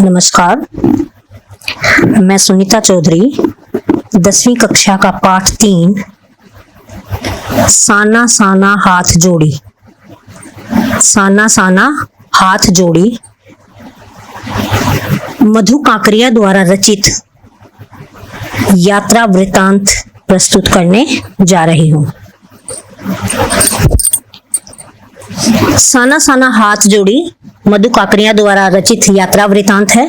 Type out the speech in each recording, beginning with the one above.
नमस्कार, मैं सुनीता चौधरी 10वीं कक्षा का पाठ 3 साना साना हाथ जोड़ी। साना साना हाथ जोड़ी मधु काकरिया द्वारा रचित यात्रा वृतांत प्रस्तुत करने जा रही हूँ। साना साना हाथ जोड़ी मधु काकरिया द्वारा रचित यात्रा वृतांत है।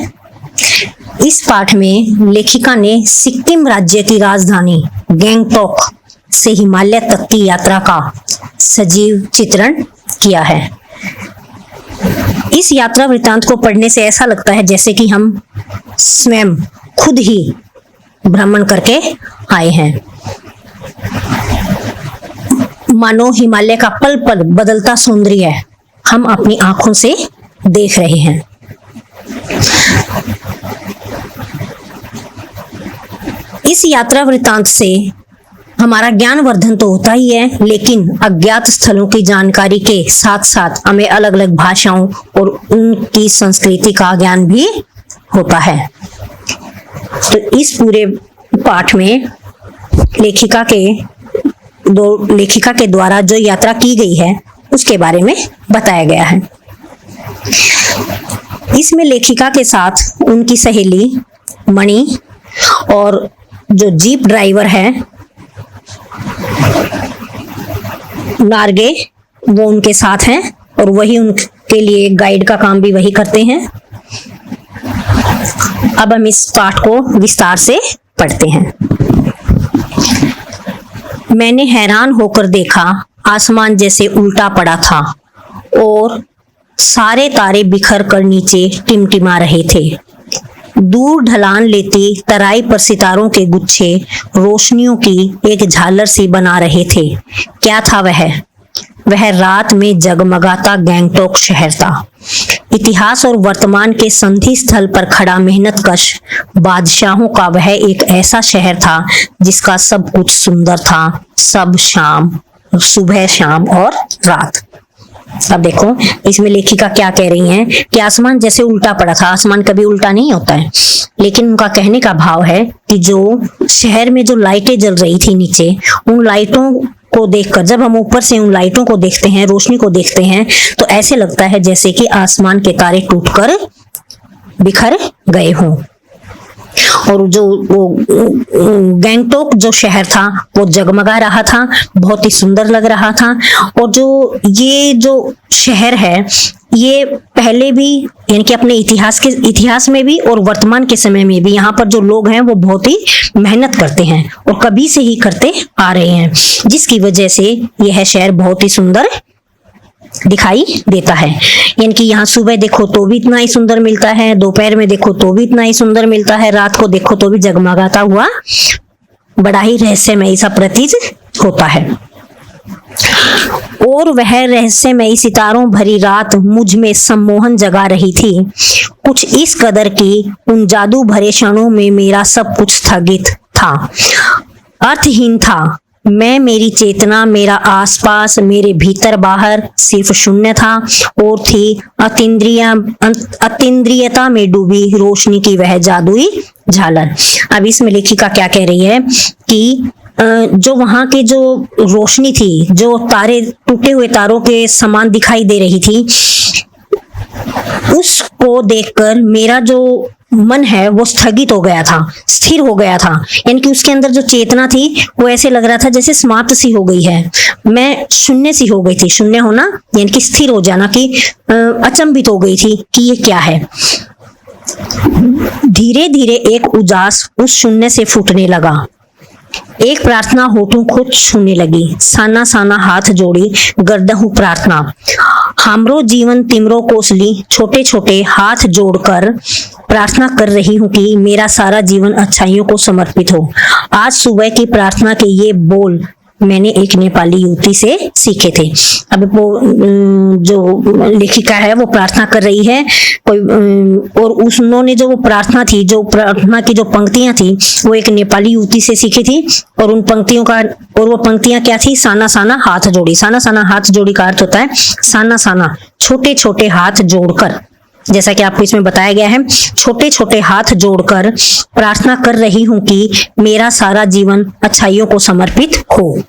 इस पाठ में लेखिका ने सिक्किम राज्य की राजधानी गैंगटॉक से हिमालय तक की यात्रा का सजीव चित्रण किया है। इस यात्रा वृतांत को पढ़ने से ऐसा लगता है जैसे कि हम स्वयं खुद ही भ्रमण करके आए हैं। मानो हिमालय का पल पल बदलता सौंदर्य हम अपनी आंखों से देख रहे हैं। इस यात्रा वृतांत से हमारा ज्ञान वर्धन तो होता ही है, लेकिन अज्ञात स्थलों की जानकारी के साथ साथ हमें अलग अलग भाषाओं और उनकी संस्कृति का ज्ञान भी होता है। तो इस पूरे पाठ में लेखिका के द्वारा जो यात्रा की गई है उसके बारे में बताया गया है। इसमें लेखिका के साथ उनकी सहेली मणि और जो जीप ड्राइवर है नार्गे, वो उनके साथ हैं और वही उनके लिए गाइड का काम भी वही करते हैं। अब हम इस पाठ को विस्तार से पढ़ते हैं। मैंने हैरान होकर देखा, आसमान जैसे उल्टा पड़ा था और सारे तारे बिखर कर नीचे टिमटिमा रहे थे। दूर ढलान लेती तराई पर सितारों के गुच्छे रोशनियों की एक झालर सी बना रहे थे। क्या था वह रात में जगमगाता गैंगटॉक शहर था। इतिहास और वर्तमान के संधि स्थल पर खड़ा मेहनतकश बादशाहों का वह एक ऐसा शहर था जिसका सब कुछ सुंदर था, सब शाम, सुबह, शाम और रात। अब देखो इसमें लेखिका क्या कह रही हैं कि आसमान जैसे उल्टा पड़ा था। आसमान कभी उल्टा नहीं होता है, लेकिन उनका कहने का भाव है कि जो शहर में जो लाइटें जल रही थी नीचे, उन लाइटों को देखकर जब हम ऊपर से उन लाइटों को देखते हैं, रोशनी को देखते हैं, तो ऐसे लगता है जैसे कि आसमान के तारे टूटकर बिखर गए हों। और जो वो गैंगटॉक जो शहर था वो जगमगा रहा था, बहुत ही सुंदर लग रहा था। और ये जो शहर है ये पहले भी यानी कि अपने इतिहास में भी और वर्तमान के समय में भी यहाँ पर जो लोग हैं वो बहुत ही मेहनत करते हैं और कभी से ही करते आ रहे हैं, जिसकी वजह से यह शहर बहुत ही सुंदर दिखाई देता है। यानी कि यहाँ सुबह देखो तो भी इतना ही सुंदर मिलता है, दोपहर में देखो तो भी इतना ही सुंदर मिलता है, रात को देखो तो भी जगमगाता हुआ बड़ा ही रहस्यमय सा प्रतीत होता है। और वह रहस्यमयी सितारों भरी रात मुझ में सम्मोहन जगा रही थी, कुछ इस कदर की उन जादू भरे क्षणों में मेरा सब कुछ स्थगित था, अर्थहीन था। मैं, मेरी चेतना, मेरा आसपास, मेरे भीतर बाहर सिर्फ शून्य था और थी अतीन्द्रियता में डूबी रोशनी की वह जादुई झालर। अब इसमें लेखिका क्या कह रही है कि जो वहां की जो रोशनी थी, जो तारे टूटे हुए तारों के समान दिखाई दे रही थी, उसको देखकर मेरा जो मन है वो स्थगित हो गया था, स्थिर हो गया था। यानी कि उसके अंदर जो चेतना थी वो ऐसे लग रहा था जैसे समाप्त सी हो गई है। मैं शून्य सी हो गई थी। शून्य होना यानी कि स्थिर हो जाना, कि अचंभित हो गई थी कि ये क्या है। धीरे धीरे एक उजास उस शून्य से फूटने लगा। एक प्रार्थना होठों को छूने लगी। साना साना हाथ जोड़ी गर्दहु प्रार्थना, हमरो जीवन तिमरो कोसली। छोटे छोटे हाथ जोड़कर प्रार्थना कर रही हूँ कि मेरा सारा जीवन अच्छाइयों को समर्पित हो। आज सुबह की प्रार्थना के ये बोल मैंने एक नेपाली युवती से सीखे थे। अब वो जो लेखिका है वो प्रार्थना कर रही है कोई, और उन्होंने जो वो प्रार्थना थी, जो प्रार्थना की जो पंक्तियां थी वो एक नेपाली युवती से सीखी थी। और उन पंक्तियों का, और वो पंक्तियां क्या थी? साना साना हाथ जोड़ी। साना साना हाथ जोड़ी का अर्थ होता है साना साना, छोटे छोटे हाथ जोड़कर, जैसा कि आपको इसमें बताया गया है, छोटे छोटे हाथ जोड़कर प्रार्थना कर रही हूं कि मेरा सारा जीवन अच्छाइयों को समर्पित हो।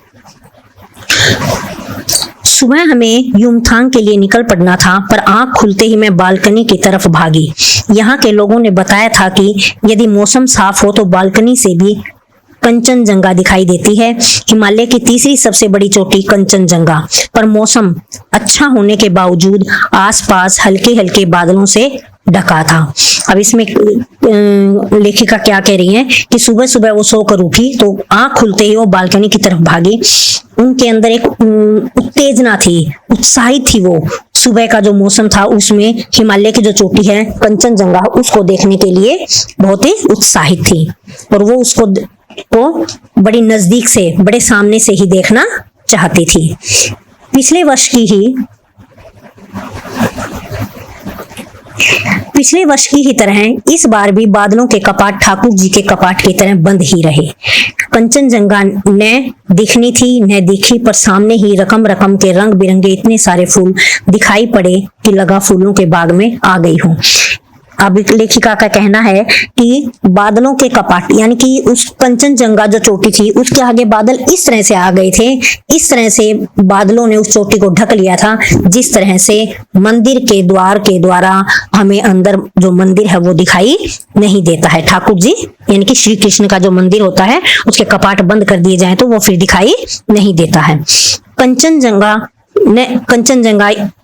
सुबह हमें युमथांग के लिए निकल पड़ना था, पर आंख खुलते ही मैं बालकनी की तरफ भागी। यहाँ के लोगों ने बताया था कि यदि मौसम साफ हो तो बालकनी से भी कंचनजंगा दिखाई देती है, हिमालय की तीसरी सबसे बड़ी चोटी कंचनजंगा। पर मौसम अच्छा होने के बावजूद आसपास हल्के हल्के बादलों से ढका था। अब इसमें लेखिका क्या कह रही है कि सुबह सुबह वो सोकर उठी तो आंख खुलते ही वो बालकनी की तरफ भागी। उनके अंदर एक उत्तेजना थी, उत्साहित थी वो। सुबह का जो मौसम था उसमें हिमालय की जो चोटी है कंचनजंगा, उसको देखने के लिए बहुत ही उत्साहित थी और वो उसको बड़ी नजदीक से, बड़े सामने से ही देखना चाहती थी। पिछले वर्ष की ही तरह इस बार भी बादलों के कपाट ठाकुर जी के कपाट की तरह बंद ही रहे। कंचनजंगा न दिखनी थी न दिखी, पर सामने ही रकम रकम के रंग बिरंगे इतने सारे फूल दिखाई पड़े कि लगा फूलों के बाग में आ गई हूँ। अब लेखिका का कहना है कि बादलों के कपाट यानी कि उस कंचनजंगा जो चोटी थी उसके आगे बादल इस तरह से आ गए थे, इस तरह से बादलों ने उस चोटी को ढक लिया था, जिस तरह से मंदिर के द्वार के द्वारा हमें अंदर जो मंदिर है वो दिखाई नहीं देता है। ठाकुर जी यानी कि श्री कृष्ण का जो मंदिर होता है उसके कपाट बंद कर दिए जाए तो वो फिर दिखाई नहीं देता है। कंचनजंगा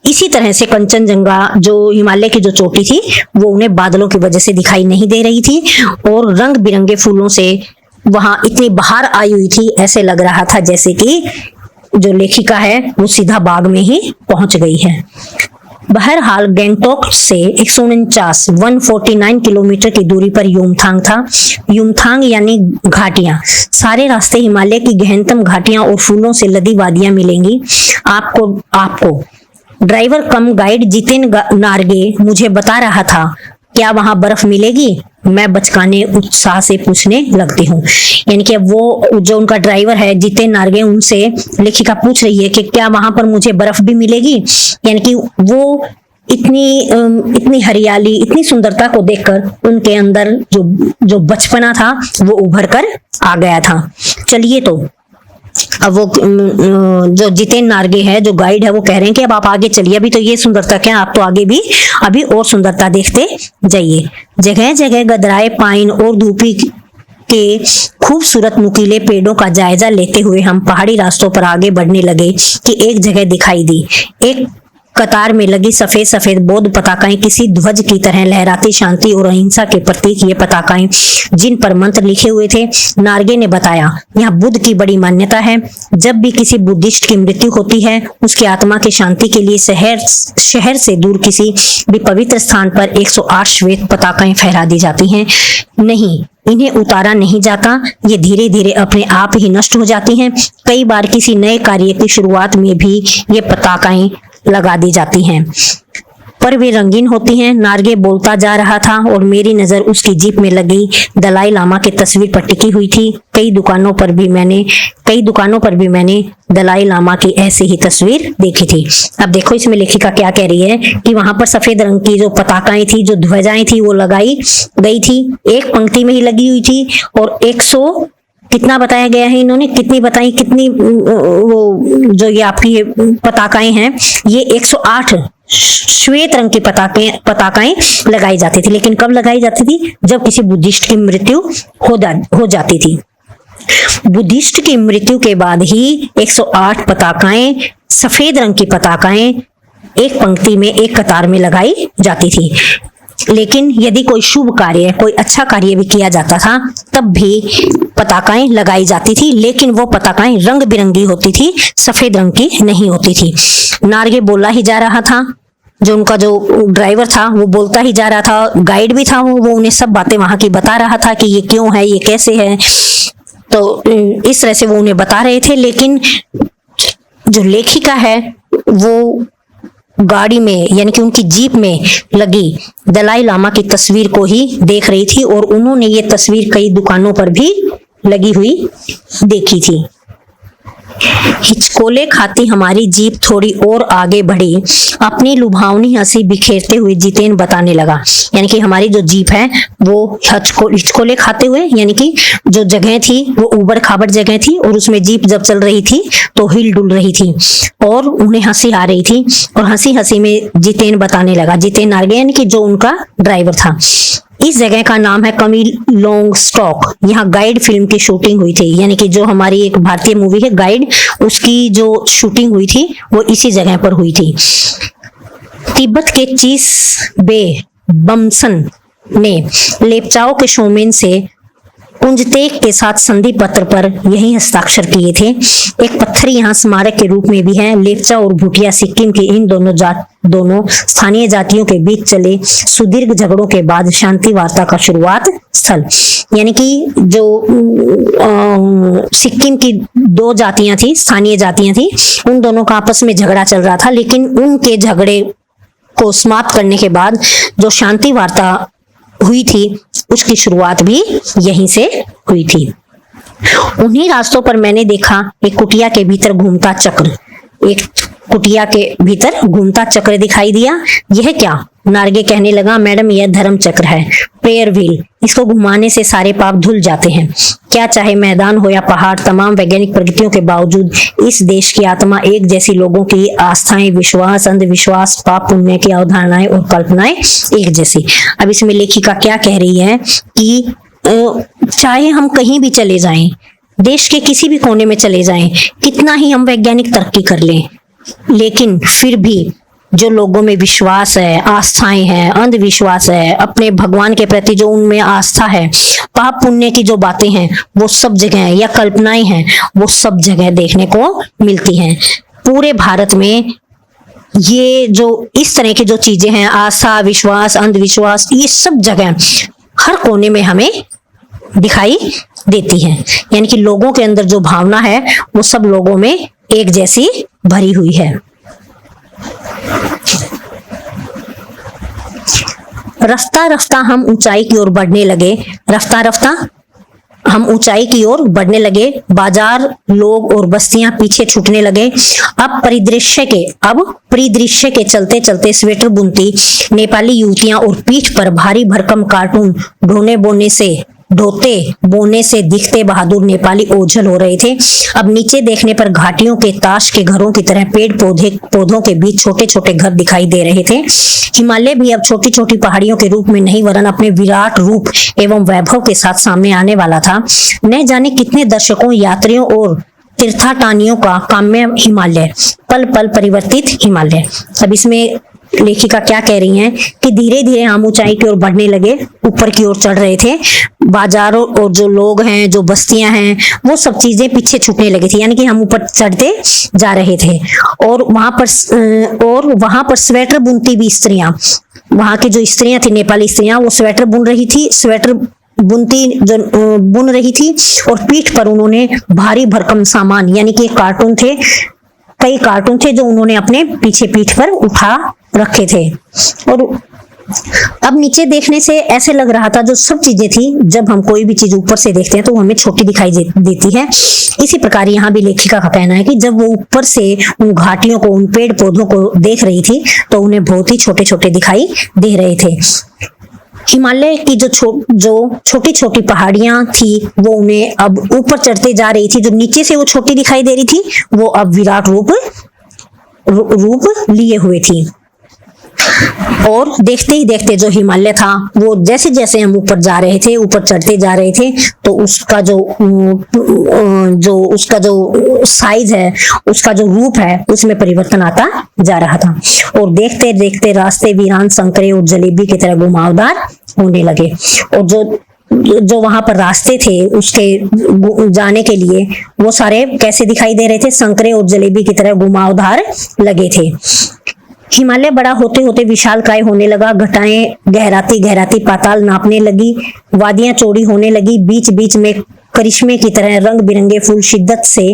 इसी तरह से कंचनजंगा जो हिमालय की जो चोटी थी वो उन्हें बादलों की वजह से दिखाई नहीं दे रही थी और रंग बिरंगे फूलों से वहां इतनी बहार आई हुई थी, ऐसे लग रहा था जैसे कि जो लेखिका है वो सीधा बाग में ही पहुंच गई है। बहरहाल गैंगटॉक से 149 किलोमीटर की दूरी पर युमथांग था। युमथांग यानी घाटियां, सारे रास्ते हिमालय की गहनतम घाटियां और फूलों से लदी वादियां मिलेंगी। आपको ड्राइवर कम गाइड जितेन नार्गे मुझे बता रहा था, क्या वहां बर्फ मिलेगी? मैं बचकाने उत्साह से पूछने लगती हूँ। यानी कि वो जो उनका ड्राइवर है जितेन नार्गे, उनसे लेखिका पूछ रही है कि क्या वहां पर मुझे बर्फ भी मिलेगी। यानी कि वो इतनी हरियाली, इतनी सुंदरता को देखकर उनके अंदर जो बचपना था वो उभर कर आ गया था। चलिए तो अब वो जो जितेन नार्गे है जो गाइड है वो कह रहे हैं कि अब आप आगे चलिए, अभी तो ये सुंदरता क्या, आप तो आगे भी अभी और सुंदरता देखते जाइए। जगह जगह गदराए पाइन और धूपी के खूबसूरत नुकीले पेड़ों का जायजा लेते हुए हम पहाड़ी रास्तों पर आगे बढ़ने लगे कि एक जगह दिखाई दी। एक कतार में लगी सफेद सफेद बौद्ध पताकाएं किसी ध्वज की तरह लहराती, शांति और अहिंसा के प्रतीक ये पताकाएं जिन पर मंत्र लिखे हुए थे। नार्गे ने बताया, यहाँ बुद्ध की बड़ी मान्यता है। जब भी किसी बुद्धिस्ट की मृत्यु होती है उसकी आत्मा की शांति के लिए शहर से दूर किसी भी पवित्र स्थान पर 108 श्वेत पताकाएं फहरा दी जाती हैं। नहीं, इन्हें उतारा नहीं जाता, ये धीरे धीरे अपने आप ही नष्ट हो जाती हैं। कई बार किसी नए कार्य की शुरुआत में भी ये पताकाएं लगा दी जाती हैं, पर वे रंगीन होती हैं। नार्गे बोलता जा रहा था और मेरी नजर उसकी जीप में लगी दलाई लामा की तस्वीर पर टिकी हुई थी। कई दुकानों पर भी मैंने दलाई लामा की ऐसी ही तस्वीर देखी थी। अब देखो इसमें लेखिका क्या कह रही है कि वहां पर सफेद रंग की जो पताकाएं थी, जो ध्वजाएं थी वो लगाई गई थी, एक पंक्ति में ही लगी हुई थी और 100 कितना बताया गया है, इन्होंने कितनी बताई, कितनी वो जो ये आपकी पताकाएं हैं ये 108 श्वेत रंग की पताकाएं लगाई जाती थी। लेकिन कब लगाई जाती थी? जब किसी बुद्धिस्ट की मृत्यु हो जाती थी। बुद्धिस्ट की मृत्यु के बाद ही 108 पताकाएं, सफेद रंग की पताकाएं एक पंक्ति में, एक कतार में लगाई जाती थी। लेकिन यदि कोई शुभ कार्य, कोई अच्छा कार्य भी किया जाता था तब भी पताकाएं लगाई जाती थी, लेकिन वो पताकाएं रंग बिरंगी होती थी, सफेद रंग की नहीं होती थी। नार्गे बोला ही जा रहा था, जो उनका जो ड्राइवर था वो बोलता ही जा रहा था, गाइड भी था वो उन्हें सब बातें वहां की बता रहा था कि ये क्यों है, ये कैसे है, तो इस तरह से वो उन्हें बता रहे थे। लेकिन जो लेखिका है वो गाड़ी में यानी कि उनकी जीप में लगी दलाई लामा की तस्वीर को ही देख रही थी और उन्होंने ये तस्वीर कई दुकानों पर भी लगी हुई देखी थी। हिचकोले खाती हमारी जीप थोड़ी और आगे बढ़ी। अपनी लुभावनी हंसी बिखेरते हुए जितेन बताने लगा, यानी कि हमारी जो जीप है वो हिचकोले खाते हुए, यानी कि जो जगह थी वो ऊबड़ खाबड़ जगह थी और उसमें जीप जब चल रही थी तो हिल डुल रही थी और उन्हें हंसी आ रही थी। और हंसी हंसी में जितेन बताने लगा, जितेन नार्गे यानी कि जो उनका ड्राइवर था, इस जगह का नाम है कमिलोंगस्टॉक। यहाँ गाइड फिल्म की शूटिंग हुई थी, यानी कि जो हमारी एक भारतीय मूवी है गाइड, उसकी जो शूटिंग हुई थी वो इसी जगह पर हुई थी। तिब्बत के चीस बे बमसन ने लेप्चाओ के शोमेन से कुंजतेक के साथ संधि पत्र पर यही हस्ताक्षर किए थे। एक पत्थर यहाँ स्मारक के रूप में भी है। लेप्चा और भूटिया सिक्किम की इन दोनों स्थानीय जातियों के बीच चले सुदीर्घ झगड़ों के बाद शांति वार्ता का शुरुआत स्थल, यानी कि जो सिक्किम की दो जातियां थी, स्थानीय जातियां थी, उन दोनों का आपस में झगड़ा चल रहा था, लेकिन उनके झगड़े को समाप्त करने के बाद जो शांति वार्ता हुई थी उसकी शुरुआत भी यहीं से हुई थी। उन्हीं रास्तों पर मैंने देखा एक कुटिया के भीतर घूमता चक्र, एक कुटिया के भीतर घूमता चक्र दिखाई दिया। यह क्या? नार्गे कहने लगा, मैडम यह धर्म चक्र है, प्रेयर व्हील। इसको घुमाने से सारे पाप धुल जाते हैं। क्या चाहे मैदान हो या पहाड़, तमाम वैज्ञानिक प्रगतियों के बावजूद इस देश की आत्मा एक जैसी, लोगों की आस्थाएं, विश्वास, अंधविश्वास, पाप पुण्य की अवधारणाएं और कल्पनाएं एक जैसी। अब इसमें लेखिका क्या कह रही है कि चाहे हम कहीं भी चले जाएं, देश के किसी भी कोने में चले जाएं, कितना ही हम वैज्ञानिक तरक्की कर लें, लेकिन फिर भी जो लोगों में विश्वास है, आस्थाएं हैं, अंधविश्वास है, अपने भगवान के प्रति जो उनमें आस्था है, पाप पुण्य की जो बातें हैं वो सब जगह, या कल्पनाएं हैं वो सब जगह देखने को मिलती हैं। पूरे भारत में ये जो इस तरह की जो चीजें हैं, आस्था, विश्वास, अंधविश्वास, ये सब जगह हर कोने में हमें दिखाई देती है। यानी कि लोगों के अंदर जो भावना है वो सब लोगों में एक जैसी भरी हुई है। रफ्ता रफ्ता हम ऊंचाई की ओर बढ़ने लगे। रफ्ता रफ्ता हम ऊंचाई की ओर बढ़ने लगे। बाजार, लोग और बस्तियां पीछे छूटने लगे। अब परिदृश्य के चलते चलते स्वेटर बुनती नेपाली युवतियां और पीठ पर भारी भरकम कार्टून ढोते बोने से दिखते बहादुर नेपाली ओझल हो रहे थे। अब नीचे देखने पर घाटियों के ताश के घरों की तरह पेड़ पौधों के बीच छोटे छोटे घर दिखाई दे रहे थे। हिमालय भी अब छोटी छोटी पहाड़ियों के रूप में नहीं, वरन अपने विराट रूप एवं वैभव के साथ सामने आने वाला था। न जाने कितने दर्शकों, यात्रियों और तीर्थाटानियों का काम्य हिमालय, पल पल परिवर्तित हिमालय। अब इसमें लेखिका क्या कह रही हैं कि धीरे धीरे हम ऊंचाई की ओर बढ़ने लगे, ऊपर की ओर चढ़ रहे थे। बाजारों और जो लोग हैं, जो बस्तियां हैं, वो सब चीजें पीछे छूटने लगी थी, यानी कि हम ऊपर चढ़ते जा रहे थे। और वहां पर स्वेटर बुनती भी स्त्रियां, वहां की जो स्त्रियां थी, नेपाली स्त्रियां, वो स्वेटर बुन रही थी। स्वेटर बुन रही थी और पीठ पर उन्होंने भारी भरकम सामान, यानी कि कई कार्टून थे जो उन्होंने अपने पीछे पीठ पर उठा रखे थे। और अब नीचे देखने से ऐसे लग रहा था, जो सब चीजें थी, जब हम कोई भी चीज ऊपर से देखते हैं तो हमें छोटी दिखाई देती है। इसी प्रकार यहाँ भी लेखिका का कहना है कि जब वो ऊपर से उन घाटियों को, उन पेड़ पौधों को देख रही थी तो उन्हें बहुत ही छोटे छोटे दिखाई दे रहे थे। हिमालय की जो छोटी छोटी पहाड़ियां थी वो उन्हें अब ऊपर चढ़ते जा रही थी। जो नीचे से वो छोटी दिखाई दे रही थी वो अब विराट रूप लिए हुए थी। और देखते ही देखते जो हिमालय था वो जैसे जैसे हम ऊपर जा रहे थे, ऊपर चढ़ते जा रहे थे, तो उसका जो साइज है, उसका जो रूप है, उसमें परिवर्तन आता जा रहा था। और देखते देखते रास्ते वीरान, संकरे और जलेबी की तरह घुमावदार होने लगे। और जो वहां पर रास्ते थे उसके जाने के लिए, वो सारे कैसे दिखाई दे रहे थे? संकरे और जलेबी की तरह घुमावदार लगे थे। हिमालय बड़ा होते होते विशालकाय होने लगा। घटाएं गहराती गहराती पाताल नापने लगी। वादियां चौड़ी होने लगी। बीच बीच में करिश्मे की तरह रंग बिरंगे फूल शिद्दत से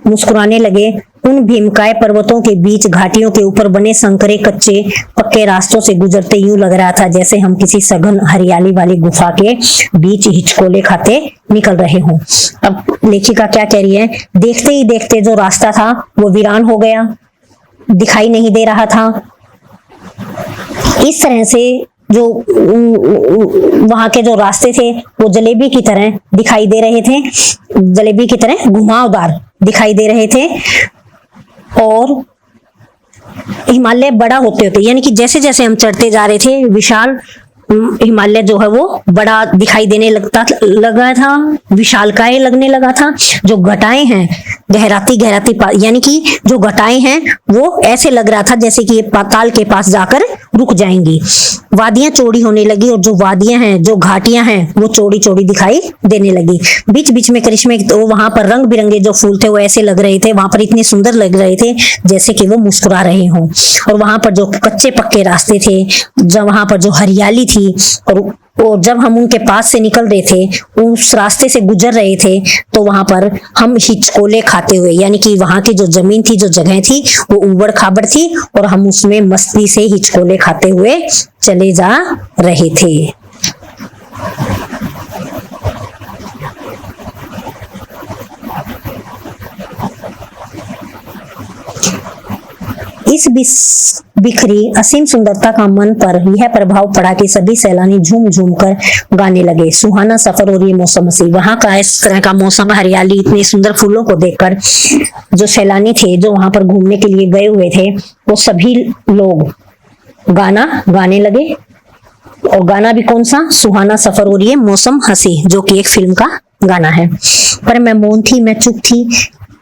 मुस्कुराने लगे। उन भीमकाय पर्वतों के बीच घाटियों के ऊपर बने संकरे कच्चे पक्के रास्तों से गुजरते यूं लग रहा था जैसे हम किसी सघन हरियाली वाली गुफा के बीच हिचकोले खाते निकल रहे हों। अब लेखिका क्या कह रही है, देखते ही देखते जो रास्ता था वो वीरान हो गया, दिखाई नहीं दे रहा था। इस तरह से जो वहां के जो रास्ते थे वो जलेबी की तरह दिखाई दे रहे थे, जलेबी की तरह घुमावदार दिखाई दे रहे थे। और हिमालय बड़ा होते होते, यानी कि जैसे जैसे हम चढ़ते जा रहे थे, विशाल हिमालय जो है वो बड़ा दिखाई देने लगा था, विशालकाय लगने लगा था। जो घटाएं हैं गहराती गहराती, यानी कि जो घटाएं हैं वो ऐसे लग रहा था जैसे कि ये पाताल के पास जाकर रुक जाएंगी। वादियां चौड़ी होने लगी और जो वादियां हैं, जो घाटियां हैं, वो चौड़ी चौड़ी दिखाई देने लगी। बीच बीच में करिश्मे, तो वहां पर रंग बिरंगे जो फूल थे वो ऐसे लग रहे थे, वहां पर इतने सुंदर लग रहे थे जैसे कि वो मुस्कुरा रहे हों। और वहां पर जो कच्चे पक्के रास्ते थे, जब वहां पर जो हरियाली थी, और जब हम उनके पास से निकल रहे थे, उस रास्ते से गुजर रहे थे, तो वहां पर हम हिचकोले खाते हुए, यानी कि वहां की जो जमीन थी, जो जगह थी, वो उबड़ खाबड़ थी और हम उसमें मस्ती से हिचकोले खाते हुए चले जा रहे थे। इस बिखरी असीम सुंदरता का मन पर यह प्रभाव पड़ा कि सभी सैलानी झूम झूम कर गाने लगे। सुहाना सफर और ये मौसम हसी, वहां का इस तरह का मौसम, हरियाली, इतने सुंदर फूलों को देखकर जो सैलानी थे, जो वहां पर घूमने के लिए गए हुए थे, वो सभी लोग गाना गाने लगे। और गाना भी कौन सा? सुहाना सफर और ये मौसम हसी, जो कि एक फिल्म का गाना है। पर मैं मौन थी, मैं चुप थी।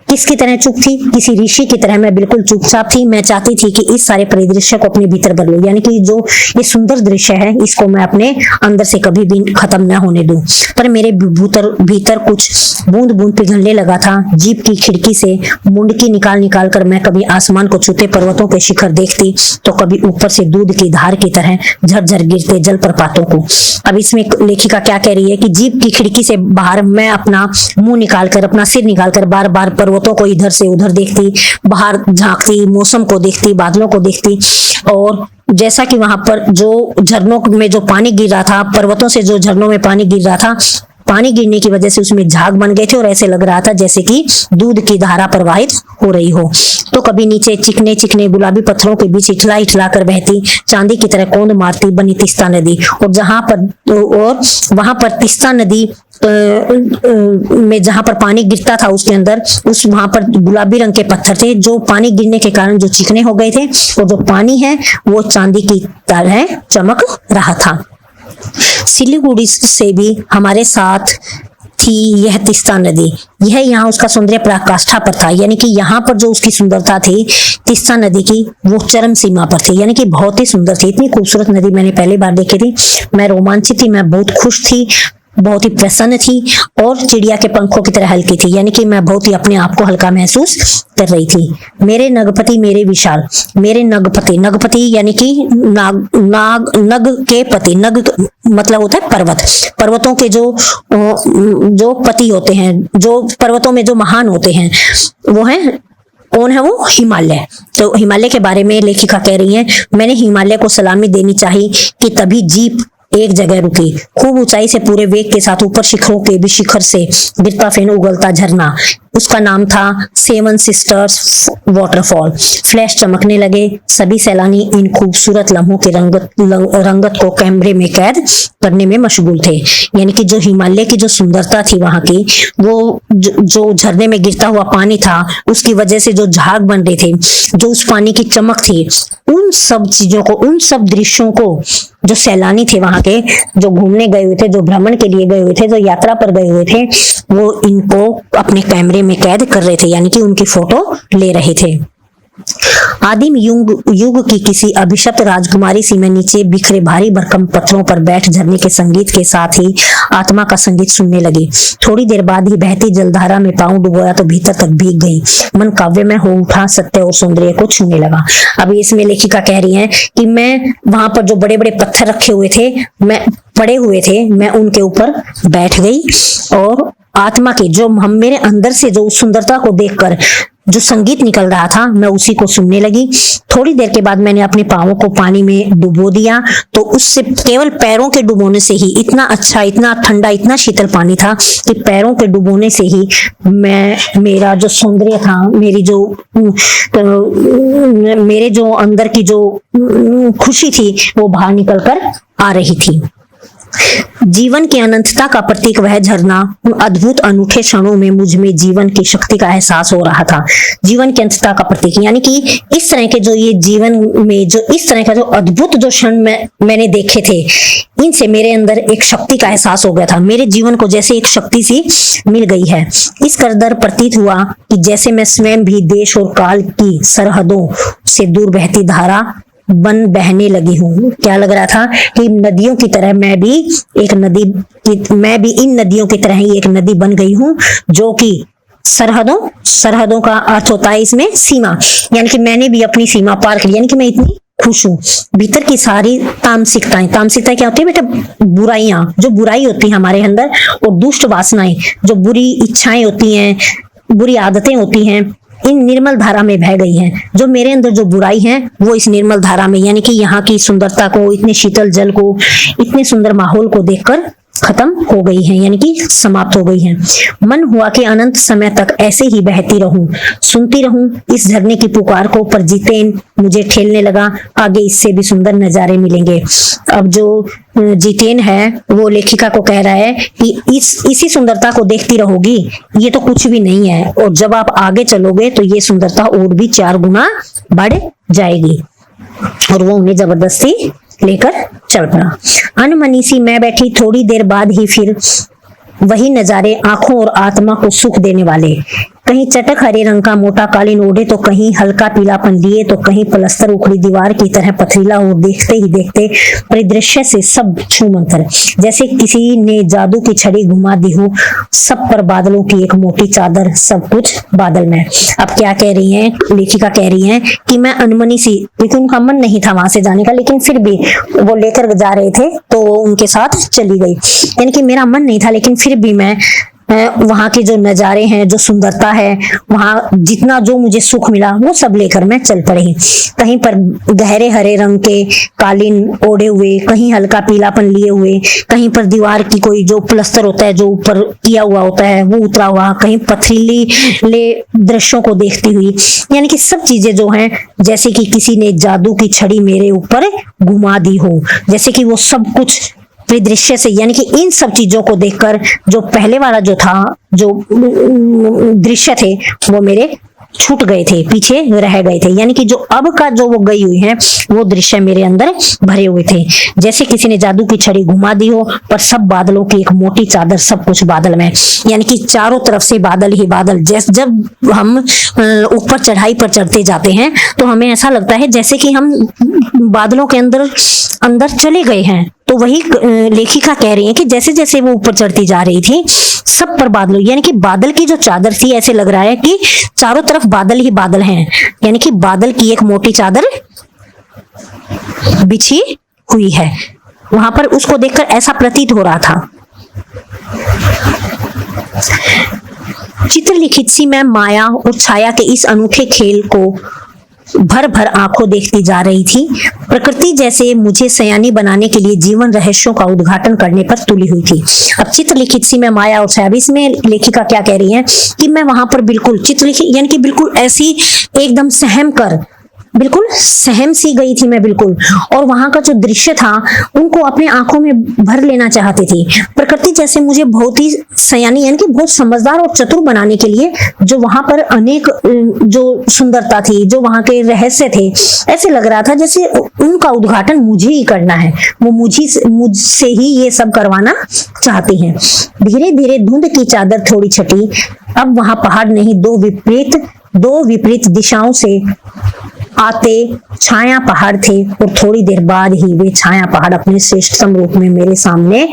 किसकी तरह चुप थी? किसी ऋषि की तरह मैं बिल्कुल चुपचाप थी। मैं चाहती थी कि इस सारे परिदृश्य को अपने भीतर भर लूं, यानी कि जो ये सुंदर दृश्य है इसको मैं अपने अंदर से कभी भी खत्म न होने दूं। पर मेरे भीतर कुछ बूंद बूंद पिघलने लगा था। जीप की खिड़की से मुंडकी निकाल निकाल कर मैं कभी आसमान को छूते पर्वतों के शिखर देखती, तो कभी ऊपर से दूध की धार की तरह झरझर गिरते जलप्रपातों को। अब इसमें लेखिका क्या कह रही है कि जीप की खिड़की से बाहर मैं अपना मुंह निकालकर, अपना सिर निकालकर बार बार पर्वतों को इधर से उधर देखती, बाहर झांकती, मौसम को देखती, बादलों को देखती। और जैसा कि वहां पर जो झरनों में जो पानी गिर रहा था, पर्वतों से जो झरनों में पानी गिर रहा था, पानी गिरने की वजह से उसमें झाग बन गए थे और ऐसे लग रहा था जैसे कि दूध की धारा प्रवाहित हो रही हो। तो कभी नीचे चिकने चिकने गुलाबी पत्थरों के बीच इठला इठला कर बहती चांदी की तरह कौंध मारती बनी तीस्ता नदी, और वहां पर तीस्ता नदी में जहां पर पानी गिरता था उसके अंदर वहां पर गुलाबी रंग के पत्थर थे, जो पानी गिरने के कारण जो चिकने हो गए थे, और जो पानी है वो चांदी की तरह चमक रहा था। सिलीगुड़ी से भी हमारे साथ थी यह तीस्ता नदी। यह यहाँ उसका सौंदर्य पराकाष्ठा पर था, यानी कि यहाँ पर जो उसकी सुंदरता थी तीस्ता नदी की, वो चरम सीमा पर थी, यानी कि बहुत ही सुंदर थी। इतनी खूबसूरत नदी मैंने पहली बार देखी थी। मैं रोमांचित थी, मैं बहुत खुश थी, बहुत ही प्रसन्न थी और चिड़िया के पंखों की तरह हल्की थी, यानी कि मैं बहुत ही अपने आप को हल्का महसूस कर रही थी। मेरे नगपति मेरे विशाल, मेरे नगपति यानी कि नग के पति, नग मतलब होता है पर्वत, पर्वतों के जो पति होते हैं, जो पर्वतों में जो महान होते हैं, वो है कौन है? वो हिमालय। तो हिमालय के बारे में लेखिका कह रही है, मैंने हिमालय को सलामी देनी चाहिए कि तभी जीप एक जगह रुकी। खूब ऊंचाई से पूरे वेग के साथ ऊपर शिखरों के भी शिखर से गिरता फेन उगलता झरना, उसका नाम था सेवन सिस्टर्स वाटरफॉल। फ्लैश चमकने लगे। सभी सैलानी इन खूबसूरत लम्हों के रंगत को कैमरे में कैद करने में मशगूल थे। यानी कि जो हिमालय की जो सुंदरता थी वहां की, वो जो झरने में गिरता हुआ पानी था, उसकी वजह से जो झाग बन रहे थे, जो उस पानी की चमक थी, उन सब चीजों को, उन सब दृश्यों को जो सैलानी थे वहां के, जो घूमने गए हुए थे, जो भ्रमण के लिए गए हुए थे, जो यात्रा पर गए हुए थे, वो इनको अपने कैमरे में कैद कर रहे थे, यानी कि उनकी फोटो ले रहे थे। आदिम युग की किसी अभिशप्त राजकुमारी सी मैं नीचे बिखरे भारी भरकम पत्थरों पर बैठ झरने के संगीत के साथ ही आत्मा का संगीत सुनने लगी। थोड़ी देर बाद ही बहती जलधारा में पांव डुबोया तो भीतर तक भीग गई। मन काव्य में हो उठा, सत्य और सौंदर्य को छूने लगा। अब इसमें लेखिका कह रही है कि मैं वहां पर जो बड़े बड़े पत्थर रखे हुए थे, मैं पड़े हुए थे, मैं उनके ऊपर बैठ गई और आत्मा के, जो हम मेरे अंदर से जो सुंदरता को देखकर जो संगीत निकल रहा था, मैं उसी को सुनने लगी। थोड़ी देर के बाद मैंने अपने पांवों को पानी में डुबो दिया, तो उससे केवल पैरों के डुबोने से ही इतना अच्छा, इतना ठंडा, इतना शीतल पानी था कि पैरों के डुबोने से ही मेरा जो सौंदर्य था, मेरे जो अंदर की जो खुशी थी वो बाहर निकल कर आ रही थी। जीवन की अनंतता का प्रतीक वह झरना, उन अद्भुत अनूठे क्षणों में मुझ में जीवन की शक्ति का एहसास हो रहा था। जीवन की अनंतता का प्रतीक यानी कि इस तरह के जो ये जीवन में जो इस तरह का जो अद्भुत जो क्षण मैंने देखे थे, इनसे मेरे अंदर एक शक्ति का एहसास हो गया था। मेरे जीवन को जैसे एक शक्ति सी मिल गई है। इस कदर प्रतीत हुआ कि जैसे मैं स्वयं भी देश और काल की सरहदों से दूर बहती धारा बन बहने लगी हूँ। क्या लग रहा था कि नदियों की तरह मैं भी इन नदियों की तरह ही एक नदी बन गई हूँ, जो कि सरहदों का अर्थ होता है इसमें सीमा, यानी कि मैंने भी अपनी सीमा पार कर ली, यानी कि मैं इतनी खुश हूँ। भीतर की सारी तामसिकताएं क्या होती है बेटा? बुराइयां, जो बुराई होती है हमारे अंदर, और दुष्ट वासनाएं, जो बुरी इच्छाएं होती हैं, बुरी आदतें होती हैं, इन निर्मल धारा में बह गई हैं। जो मेरे अंदर जो बुराई है वो इस निर्मल धारा में, यानी कि यहाँ की सुंदरता को, इतने शीतल जल को, इतने सुंदर माहौल को देखकर खत्म हो गई है, यानी कि समाप्त हो गई है। मन हुआ कि अनंत समय तक ऐसे ही बहती रहूं, सुनती रहूं इस झरने की पुकार को, पर जितेन मुझे ठेलने लगा, आगे इससे भी सुंदर नजारे मिलेंगे। अब जो जितेन है वो लेखिका को कह रहा है कि इसी सुंदरता को देखती रहोगी, ये तो कुछ भी नहीं है, और जब आप आगे चलोगे तो ये सुंदरता और भी 4 गुना बढ़ जाएगी। और वो उन्हें जबरदस्ती लेकर चल पड़ा। अनमनी सी मैं बैठी, थोड़ी देर बाद ही फिर वही नजारे, आंखों और आत्मा को सुख देने वाले। कहीं चटक हरे रंग का मोटा कालीन ओढ़े, तो कहीं हल्का पीलापन लिए, तो कहीं पलस्तर उखड़ी दीवार की तरह पथरीला, और देखते ही देखते परिदृश्य से सब छूमंतर, जैसे किसी ने जादू की छड़ी घुमा दी हो। सब पर बादलों की एक मोटी चादर, सब कुछ बादल में। अब क्या कह रही हैं लेखिका? कह रही हैं कि मैं अनमनी सी, लेकिन उनका मन नहीं था वहां से जाने का, लेकिन फिर भी वो लेकर जा रहे थे तो उनके साथ चली गई। यानी कि मेरा मन नहीं था, लेकिन फिर भी मैं वहां के जो नजारे हैं, जो सुंदरता है, वहां जितना जो मुझे सुख मिला वो सब लेकर मैं चल पड़ी। कहीं पर गहरे हरे रंग के कालीन ओढ़े हुए, कहीं हल्का पीलापन लिए हुए, कहीं पर दीवार की कोई जो प्लस्तर होता है जो ऊपर किया हुआ होता है वो उतरा हुआ, कहीं पथरीले दृश्यों को देखती हुई, यानी कि सब चीजें जो हैं जैसे कि किसी ने जादू की छड़ी मेरे ऊपर घुमा दी हो, जैसे कि वो सब कुछ परिदृश्य से, यानी कि इन सब चीजों को देखकर जो पहले वाला जो था, जो दृश्य थे वो मेरे छूट गए थे, पीछे रह गए थे, यानी कि जो अब का जो वो गई हुई है वो दृश्य मेरे अंदर भरे हुए थे, जैसे किसी ने जादू की छड़ी घुमा दी हो, पर सब बादलों की एक मोटी चादर, सब कुछ बादल में, यानी कि चारों तरफ से बादल ही बादल। जैसे जब हम ऊपर चढ़ाई पर चढ़ते जाते हैं तो हमें ऐसा लगता है जैसे कि हम बादलों के अंदर चले गए हैं। तो वही लेखिका कह रही है कि जैसे जैसे वो ऊपर चढ़ती जा रही थी, सब पर बादल, यानी कि बादल की जो चादर थी, ऐसे लग रहा है कि चारों तरफ बादल ही बादल हैं, यानी कि बादल की एक मोटी चादर बिछी हुई है वहां पर। उसको देखकर ऐसा प्रतीत हो रहा था। चित्रलिखित सी मैं माया और छाया के इस अनूठे खेल को भर भर आंखों देखती जा रही थी। प्रकृति जैसे मुझे सयानी बनाने के लिए जीवन रहस्यों का उद्घाटन करने पर तुली हुई थी। अब चित्रलिखित सी मैं माया और छाया, इसमें लेखिका क्या कह रही है कि मैं वहां पर बिल्कुल चित्रलिखित, यानी कि बिल्कुल ऐसी एकदम सहम कर, बिल्कुल सहम सी गई थी मैं बिल्कुल, और वहां का जो दृश्य था उनको अपने आंखों में भर लेना चाहती थी। प्रकृति जैसे मुझे बहुत ही सयानी, यानी कि बहुत समझदार और चतुर बनाने के लिए जो वहां पर अनेक जो सुंदरता थी, जो वहां के रहस्य थे, ऐसे लग रहा था जैसे उनका उद्घाटन मुझे ही करना है, वो मुझसे ही ये सब करवाना चाहती हैं। धीरे धीरे धुंध की चादर थोड़ी छटी। अब वहां पहाड़ नहीं, दो विपरीत दिशाओं से आते छाया पहाड़ थे, और थोड़ी देर बाद ही वे छाया पहाड़ अपने श्रेष्ठतम रूप में मेरे सामने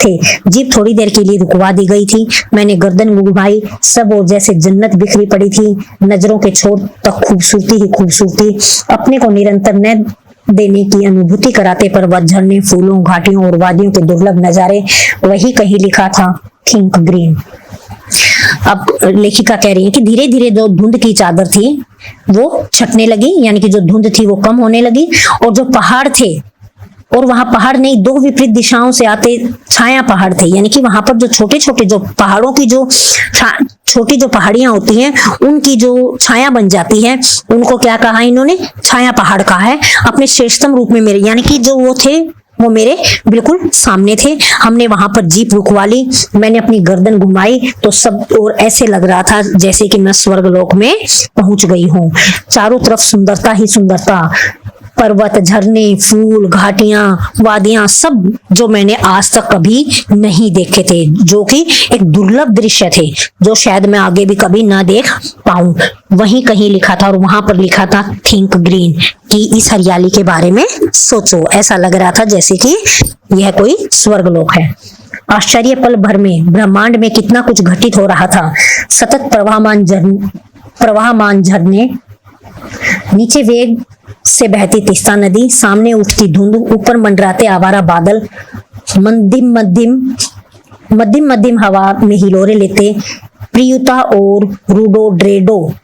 थे। जीप थोड़ी देर के लिए रुकवा दी गई थी। मैंने गर्दन घुमाई, सब और जैसे जन्नत बिखरी पड़ी थी। नजरों के छोर तक खूबसूरती ही खूबसूरती, अपने को निरंतर न देने की अनुभूति कराते, पर वह झरने, फूलों, घाटियों और वादियों के दुर्लभ नजारे, वही कहीं लिखा था थिंक ग्रीन। अब लेखिका कह रही है कि धीरे धीरे जो धुंध की चादर थी वो छटने लगी, यानी कि जो धुंध थी वो कम होने लगी, और जो पहाड़ थे, और वहां पहाड़ नहीं, दो विपरीत दिशाओं से आते छाया पहाड़ थे, यानी कि वहां पर जो छोटे छोटे जो पहाड़ों की जो छोटी जो पहाड़ियां होती हैं उनकी जो छाया बन जाती है, उनको क्या कहा इन्होंने, छाया पहाड़ कहा है। अपने श्रेष्ठतम रूप में मेरे, यानी कि जो वो थे वो मेरे बिल्कुल सामने थे। हमने वहां पर जीप रुकवा ली, मैंने अपनी गर्दन घुमाई तो सब और ऐसे लग रहा था जैसे कि मैं स्वर्गलोक में पहुंच गई हूँ। चारों तरफ सुंदरता ही सुंदरता, पर्वत, झरने, फूल, घाटियां, वादियां, सब जो मैंने आज तक कभी नहीं देखे थे, जो कि एक दुर्लभ दृश्य थे, जो शायद मैं आगे भी कभी ना देख पाऊं। वहीं कहीं लिखा था, और वहां पर लिखा था थिंक ग्रीन, कि इस हरियाली के बारे में सोचो। ऐसा लग रहा था जैसे कि यह कोई स्वर्गलोक है। आश्चर्य पल भर में ब्रह्मांड में कितना कुछ घटित हो रहा था। सतत प्रवाहमान झरने, नीचे वेग से बहती तीस्ता नदी, सामने उठती धुंध, ऊपर मंडराते आवारा बादल, मध्यम मध्यम हवा में हिलोरे लेते प्रियुता और रूडोड्रेडो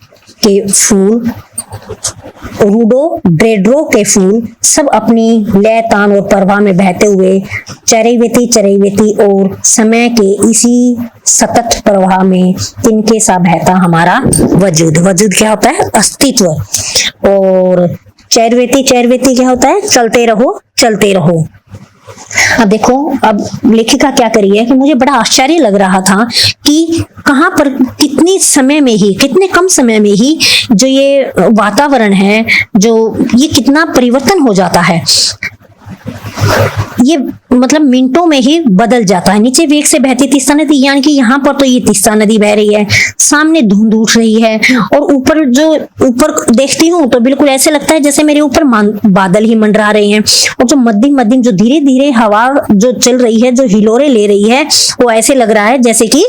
के फूल सब अपनी लय तान और प्रवाह में बहते हुए चरैवेती और समय के इसी सतत प्रवाह में तिनके सा बहता हमारा वजूद क्या होता है, अस्तित्व। और चरैवेती क्या होता है, चलते रहो। अब देखो, अब लेखिका क्या करी है कि मुझे बड़ा आश्चर्य लग रहा था कि कहां पर कितने कम समय में ही जो ये वातावरण है, जो ये कितना परिवर्तन हो जाता है, ये मतलब मिनटों में ही बदल जाता है। नीचे वेग से बहती तीस्ता नदी, यानी कि यहाँ पर तो ये तीस्ता नदी बह रही है, सामने धुंध उठ रही है, और ऊपर देखती हूँ तो बिल्कुल ऐसे लगता है जैसे मेरे ऊपर बादल ही मंडरा रहे हैं। और जो मध्यम जो धीरे धीरे हवा जो चल रही है, जो हिलोरे ले रही है, वो ऐसे लग रहा है जैसे कि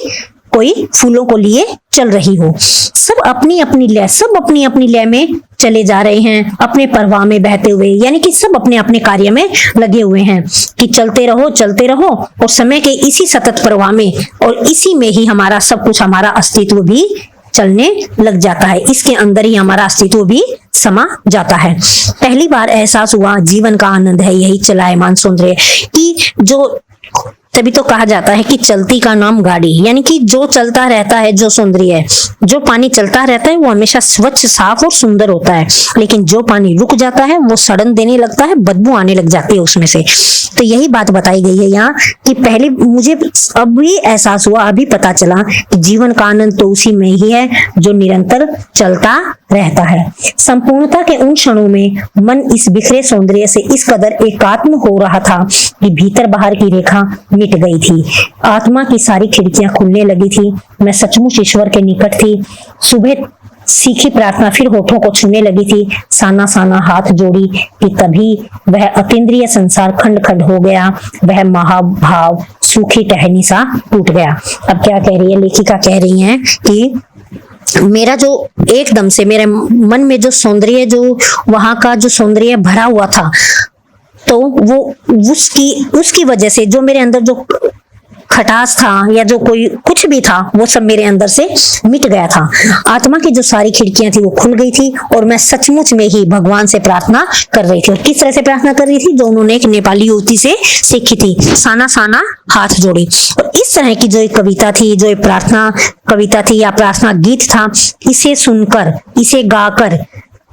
कोई फूलों को लिए चल रही हो। सब अपनी अपनी लय में चले जा रहे हैं, अपने प्रवाह में बहते हुए, यानी कि सब अपने अपने कार्य में लगे हुए हैं कि चलते रहो, और समय के इसी सतत प्रवाह में और इसी में ही हमारा सब कुछ, हमारा अस्तित्व भी चलने लग जाता है, इसके अंदर ही हमारा अस्तित्व भी समा जाता है। पहली बार एहसास हुआ जीवन का आनंद है यही चलायमान सौंदर्य, कि जो तभी तो कहा जाता है कि चलती का नाम गाड़ी, यानी कि जो चलता रहता है, जो सौंदर्य है, जो पानी चलता रहता है वो हमेशा स्वच्छ, साफ और सुंदर होता है, लेकिन जो पानी रुक जाता है वो सड़न देने लगता है, बदबू आने लग जाती है उसमें से। तो यही बात बताई गई है यहाँ कि पहले मुझे अभी एहसास हुआ, अभी पता चला कि जीवन का आनंद तो उसी में ही है जो निरंतर चलता रहता है। संपूर्णता के उन क्षणों में मन इस बिखरे सौंदर्य से इस कदर एकात्म हो रहा था कि भीतर बाहर की रेखा मिट गई थी, आत्मा की सारी खिड़कियां खुलने लगी थी। मैं सचमुच ईश्वर के निकट थी। सुबह सीखी प्रार्थना फिर होठों को छूने लगी थी, साना साना हाथ जोड़ी कि तभी वह अतीन्द्रिय संसार खंड खंड हो गया, वह महाभाव सूखी टहनी सा टूट गया। अब क्या कह रही है लेखिका, कह रही है कि मेरा जो एकदम से मेरे मन में जो सौंदर्य, जो वहां का जो सौंदर्य भरा हुआ था, तो वो उसकी वजह से जो मेरे अंदर जो खटास था या जो कोई कुछ भी था वो सब मेरे अंदर से मिट गया था। आत्मा की जो सारी खिड़कियां थी वो खुल गई थी और मैं सचमुच में ही भगवान से प्रार्थना कर रही थी। और किस तरह से प्रार्थना कर रही थी, जो उन्होंने एक नेपाली युवती से सीखी थी, साना साना हाथ जोड़ी। और इस तरह की जो एक कविता थी, जो एक प्रार्थना कविता थी या प्रार्थना गीत था, इसे सुनकर, इसे गाकर,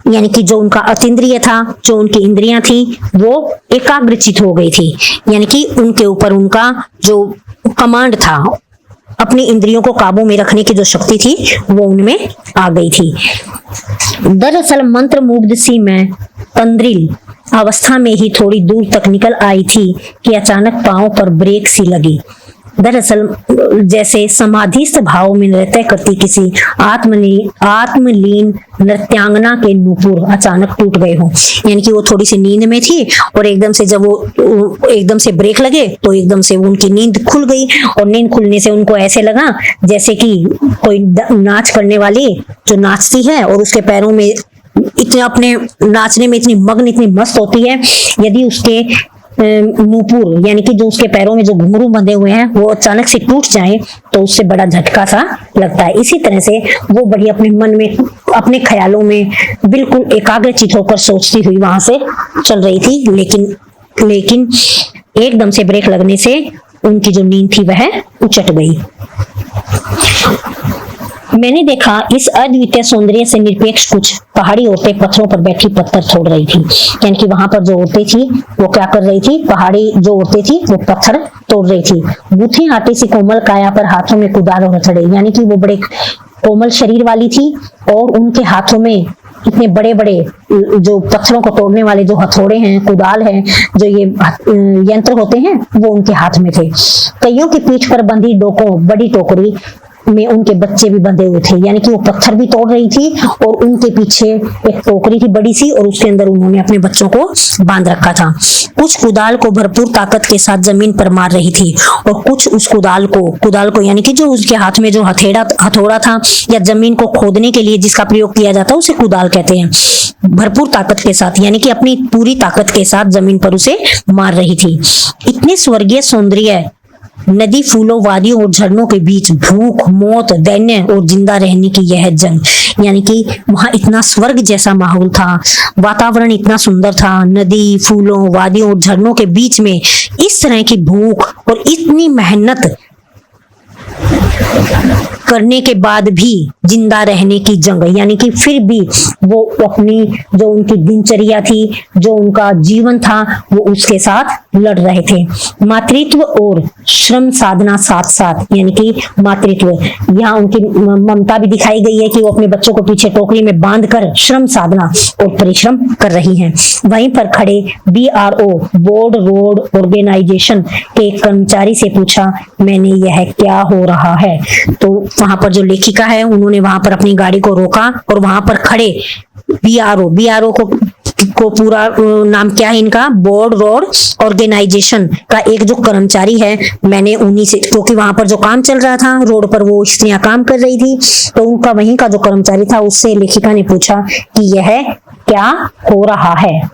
यानी कि जो उनका अतीन्द्रिय था, जो उनकी इंद्रियां थी, वो एकाग्रचित हो गई थी, यानी कि उनके ऊपर उनका जो कमांड था, अपनी इंद्रियों को काबू में रखने की जो शक्ति थी वो उनमें आ गई थी। दरअसल मंत्र मुग्ध सी मैं तंद्रिल अवस्था में ही थोड़ी दूर तक निकल आई थी कि अचानक पांव पर ब्रेक सी लगी। दरअसल जैसे समाधिस्थ भाव में नृत्य करती किसी आत्मलीन नृत्यांगना के नूपुर अचानक टूट गए हो, यानी कि वो थोड़ी सी नींद में थी और एकदम से जब वो एकदम से ब्रेक लगे तो एकदम से उनकी नींद खुल गई। और नींद खुलने से उनको ऐसे लगा जैसे कि कोई नाच करने वाली जो नाचती है और उसके पैरों में इतने, अपने नाचने में इतनी मग्न, इतनी मस्त होती है, यदि उसके नूपुर यानी कि जो उसके पैरों में जो घुंघरू बंधे हुए हैं वो अचानक से टूट जाए तो उससे बड़ा झटका सा लगता है। इसी तरह से वो बड़ी अपने मन में अपने ख्यालों में बिल्कुल एकाग्रचित होकर सोचती हुई वहां से चल रही थी, लेकिन एकदम से ब्रेक लगने से उनकी जो नींद थी वह उचट गई। मैंने देखा इस अद्वितीय सौंदर्य से निरपेक्ष कुछ पहाड़ी औरतें पत्थरों पर बैठी पत्थर तोड़ रही थी। यानी कि वहां पर जो औरतें थी वो क्या कर रही थी, पहाड़ी जो औरतें थी वो पत्थर तोड़ रही थी। गूंथी आटे से कोमल काया पर हाथों में कुदाल और हथौड़े, यानी कि वो बड़े कोमल शरीर वाली थी और उनके हाथों में इतने बड़े बड़े जो पत्थरों को तोड़ने वाले जो हथौड़े हैं, कुदाल हैं, जो ये यंत्र होते हैं वो उनके हाथ में थे। कईयों की पीठ पर बंधी डोकों बड़ी टोकरी में उनके बच्चे भी बंधे हुए थे। यानी कि वो पत्थर भी तोड़ रही थी और उनके पीछे एक टोकरी थी बड़ी सी और उसके अंदर उन्होंने अपने बच्चों को बांध रखा था। कुछ कुदाल को भरपूर ताकत के साथ जमीन पर मार रही थी और कुछ उस कुदाल को यानी कि जो उसके हाथ में जो हथौड़ा था या जमीन को खोदने के लिए जिसका प्रयोग किया जाता है उसे कुदाल कहते हैं, भरपूर ताकत के साथ यानी कि अपनी पूरी ताकत के साथ जमीन पर उसे मार रही थी। इतने स्वर्गीय सौंदर्य नदी, फूलों, वादियों और झरनों के बीच भूख, मौत, दैन्य और जिंदा रहने की यह जंग, यानी कि वहां इतना स्वर्ग जैसा माहौल था, वातावरण इतना सुंदर था, नदी, फूलों, वादियों और झरनों के बीच में इस तरह की भूख और इतनी मेहनत करने के बाद भी जिंदा रहने की जंग, यानी कि फिर भी वो अपनी जो उनकी दिनचर्या थी, जो उनका जीवन था वो उसके साथ लड़ रहे थे। मातृत्व और श्रम साधना साथ साथ, यानी कि मातृत्व, यहाँ उनकी ममता भी दिखाई गई है कि वो अपने बच्चों को पीछे टोकरी में बांधकर श्रम साधना और परिश्रम कर रही हैं। वहीं पर खड़े BRO बोर्ड रोड ऑर्गेनाइजेशन के एक कर्मचारी से पूछा, मैंने यह क्या हो रहा है? तो वहां पर जो लेखिका है उन्होंने वहां पर अपनी गाड़ी को रोका और वहां पर खड़े BRO को पूरा नाम क्या है इनका, बोर्ड रोड ऑर्गेनाइजेशन का एक जो कर्मचारी है, मैंने उन्हीं से, क्योंकि वहां पर जो काम चल रहा था रोड पर वो स्त्रियां काम कर रही थी, तो उनका वहीं का जो कर्मचारी था उससे लेखिका ने पूछा कि यह क्या हो रहा है।